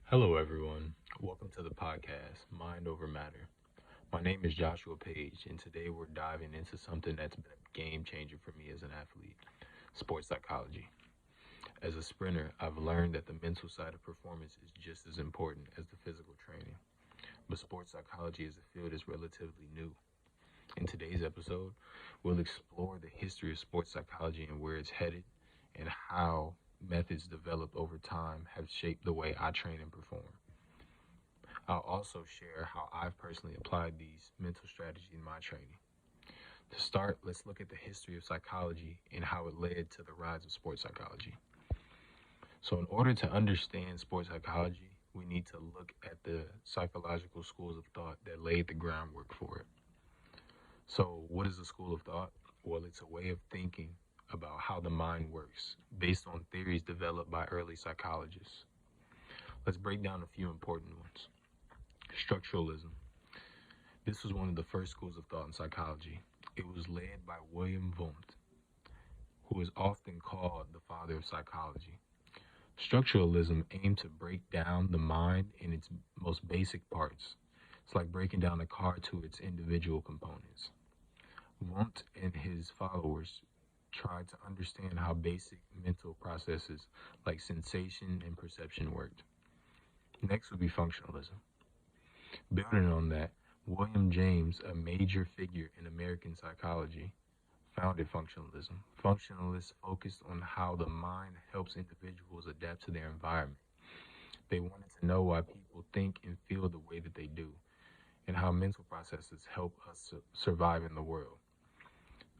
Hello, everyone. Welcome to the podcast, Mind Over Matter. My name is Joshua Page, and today we're diving into something that's been a game changer for me as an athlete: sports psychology. As a sprinter, I've learned that the mental side of performance is just as important as the physical training. But sports psychology as a field is relatively new. In today's episode, we'll explore the history of sports psychology and where it's headed, and how methods developed over time have shaped the way I train and perform. I'll also share how I've personally applied these mental strategies in my training. To start, let's look at the history of psychology and how it led to the rise of sports psychology. So, in order to understand sports psychology, we need to look at the psychological schools of thought that laid the groundwork for it. So, what is a school of thought? Well, it's a way of thinking about how the mind works based on theories developed by early psychologists. Let's break down a few important ones. Structuralism. This was one of the first schools of thought in psychology. It was led by William Wundt, who is often called the father of psychology. Structuralism aimed to break down the mind in its most basic parts. It's like breaking down a car to its individual components. Wundt and his followers tried to understand how basic mental processes like sensation and perception worked. Next would be functionalism. Building on that, William James, a major figure in American psychology, founded functionalism. Functionalists focused on how the mind helps individuals adapt to their environment. They wanted to know why people think and feel the way that they do, and how mental processes help us survive in the world.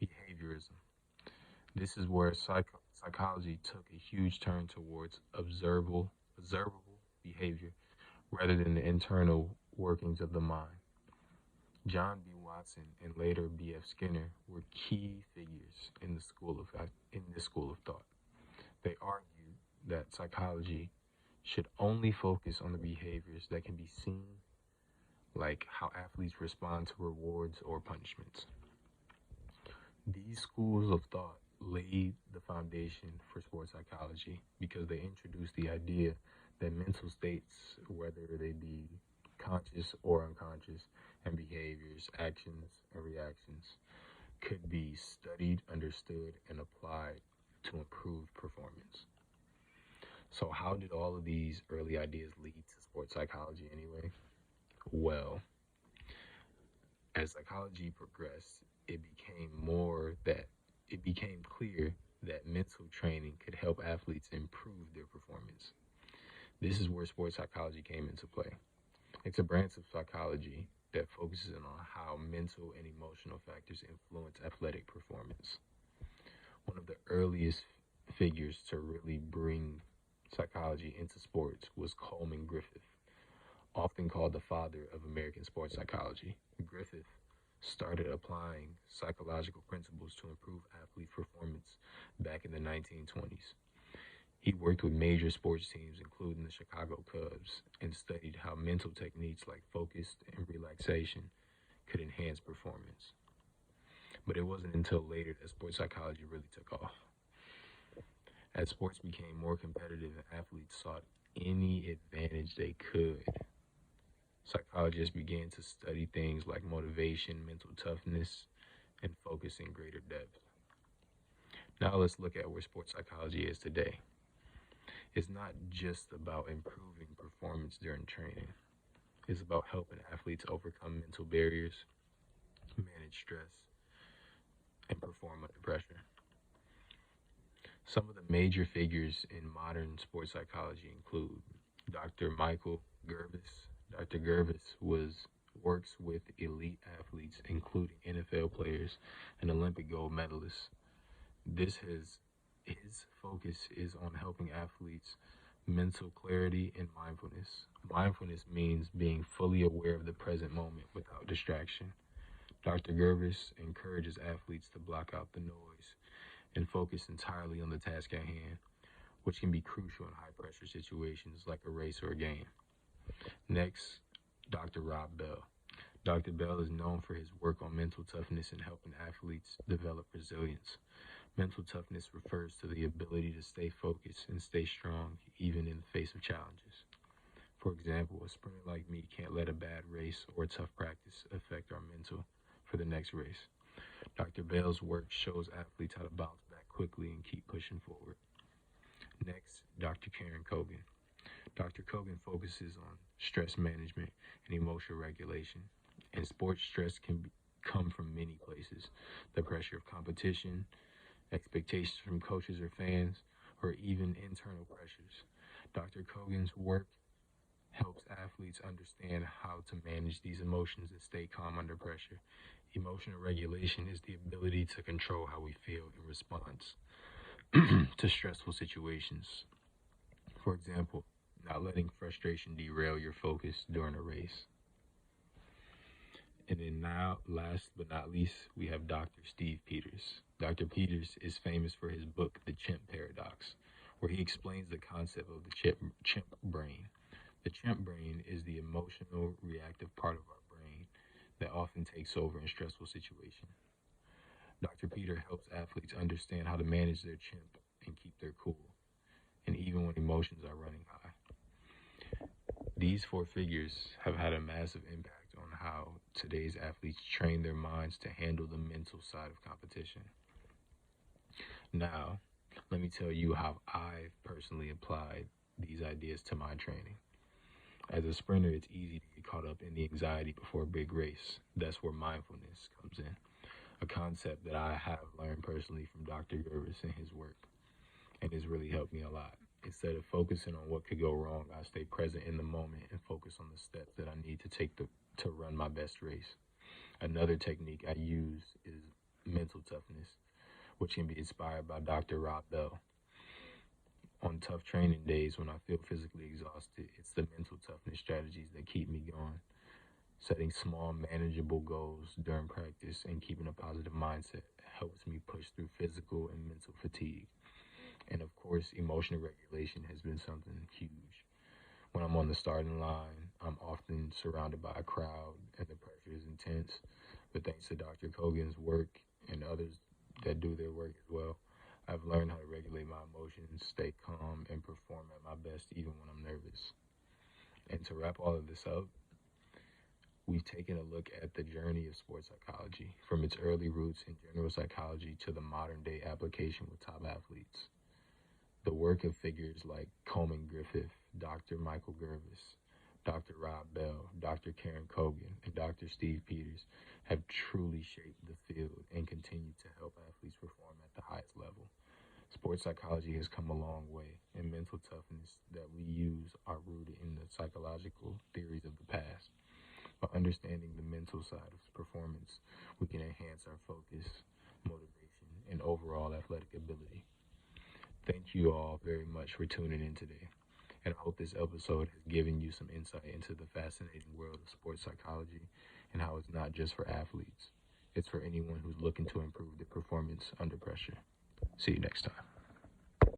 Behaviorism. This is where psychology took a huge turn towards observable behavior rather than the internal workings of the mind. John B. Watson and later B.F. Skinner were key figures in this school of thought. They argued that psychology should only focus on the behaviors that can be seen, like how athletes respond to rewards or punishments. These schools of thought laid the foundation for sports psychology because they introduced the idea that mental states, whether they be conscious or unconscious, and behaviors, actions, and reactions, could be studied, understood, and applied to improve performance. So, how did all of these early ideas lead to sports psychology anyway? Well, as psychology progressed, it became clear that mental training could help athletes improve their performance. This is where sports psychology came into play. It's a branch of psychology that focuses on how mental and emotional factors influence athletic performance. One of the earliest figures to really bring psychology into sports was Coleman Griffith, often called the father of American sports psychology. Griffith started applying psychological principles to improve athlete performance back in the 1920s. He worked with major sports teams, including the Chicago Cubs, and studied how mental techniques like focus and relaxation could enhance performance. But it wasn't until later that sports psychology really took off. As sports became more competitive and athletes sought any advantage they could, psychologists began to study things like motivation, mental toughness, and focus in greater depth. Now let's look at where sports psychology is today. It's not just about improving performance during training. It's about helping athletes overcome mental barriers, manage stress, and perform under pressure. Some of the major figures in modern sports psychology include Dr. Michael Gervais. Dr. Gervais works with elite athletes, including NFL players and Olympic gold medalists. His focus is on helping athletes mental clarity and mindfulness. Mindfulness means being fully aware of the present moment without distraction. Dr. Gervais encourages athletes to block out the noise and focus entirely on the task at hand, which can be crucial in high pressure situations like a race or a game. Next, Dr. Rob Bell. Dr. Bell is known for his work on mental toughness and helping athletes develop resilience. Mental toughness refers to the ability to stay focused and stay strong even in the face of challenges. For example, a sprinter like me can't let a bad race or tough practice affect our mental for the next race. Dr. Bell's work shows athletes how to bounce back quickly and keep pushing forward. Next, Dr. Karen Kogan. Dr. Kogan focuses on stress management and emotional regulation. In sports, stress can come from many places: the pressure of competition, expectations from coaches or fans, or even internal pressures. Dr. Kogan's work helps athletes understand how to manage these emotions and stay calm under pressure. Emotional regulation is the ability to control how we feel in response to stressful situations. For example, not letting frustration derail your focus during a race. And then now, last but not least, we have Dr. Steve Peters. Dr. Peters is famous for his book, The Chimp Paradox, where he explains the concept of the chimp brain. The chimp brain is the emotional, reactive part of our brain that often takes over in stressful situations. Dr. Peter helps athletes understand how to manage their chimp and keep their cool, and even when emotions are running high. These four figures have had a massive impact on how today's athletes train their minds to handle the mental side of competition. Now, let me tell you how I've personally applied these ideas to my training. As a sprinter, it's easy to get caught up in the anxiety before a big race. That's where mindfulness comes in, a concept that I have learned personally from Dr. Gervis and his work, and it's really helped me a lot. Instead of focusing on what could go wrong, I stay present in the moment and focus on the steps that I need to take to run my best race. Another technique I use is mental toughness, which can be inspired by Dr. Rob Bell. On tough training days when I feel physically exhausted, it's the mental toughness strategies that keep me going. Setting small, manageable goals during practice and keeping a positive mindset helps me push through physical and mental fatigue. And of course, emotional regulation has been something huge. When I'm on the starting line, I'm often surrounded by a crowd and the pressure is intense. But thanks to Dr. Kogan's work and others that do their work as well, I've learned how to regulate my emotions, stay calm, and perform at my best even when I'm nervous. And to wrap all of this up, we've taken a look at the journey of sports psychology, from its early roots in general psychology to the modern day application with top athletes. The work of figures like Coleman Griffith, Dr. Michael Gervis, Dr. Rob Bell, Dr. Karen Kogan, and Dr. Steve Peters have truly shaped the field and continue to help athletes perform at the highest level. Sports psychology has come a long way, and mental toughness that we use are rooted in the psychological theories of the past. By understanding the mental side of performance, we can enhance our focus, motivation, and overall athletic ability. Thank you all very much for tuning in today, and I hope this episode has given you some insight into the fascinating world of sports psychology and how it's not just for athletes. It's for anyone who's looking to improve their performance under pressure. See you next time.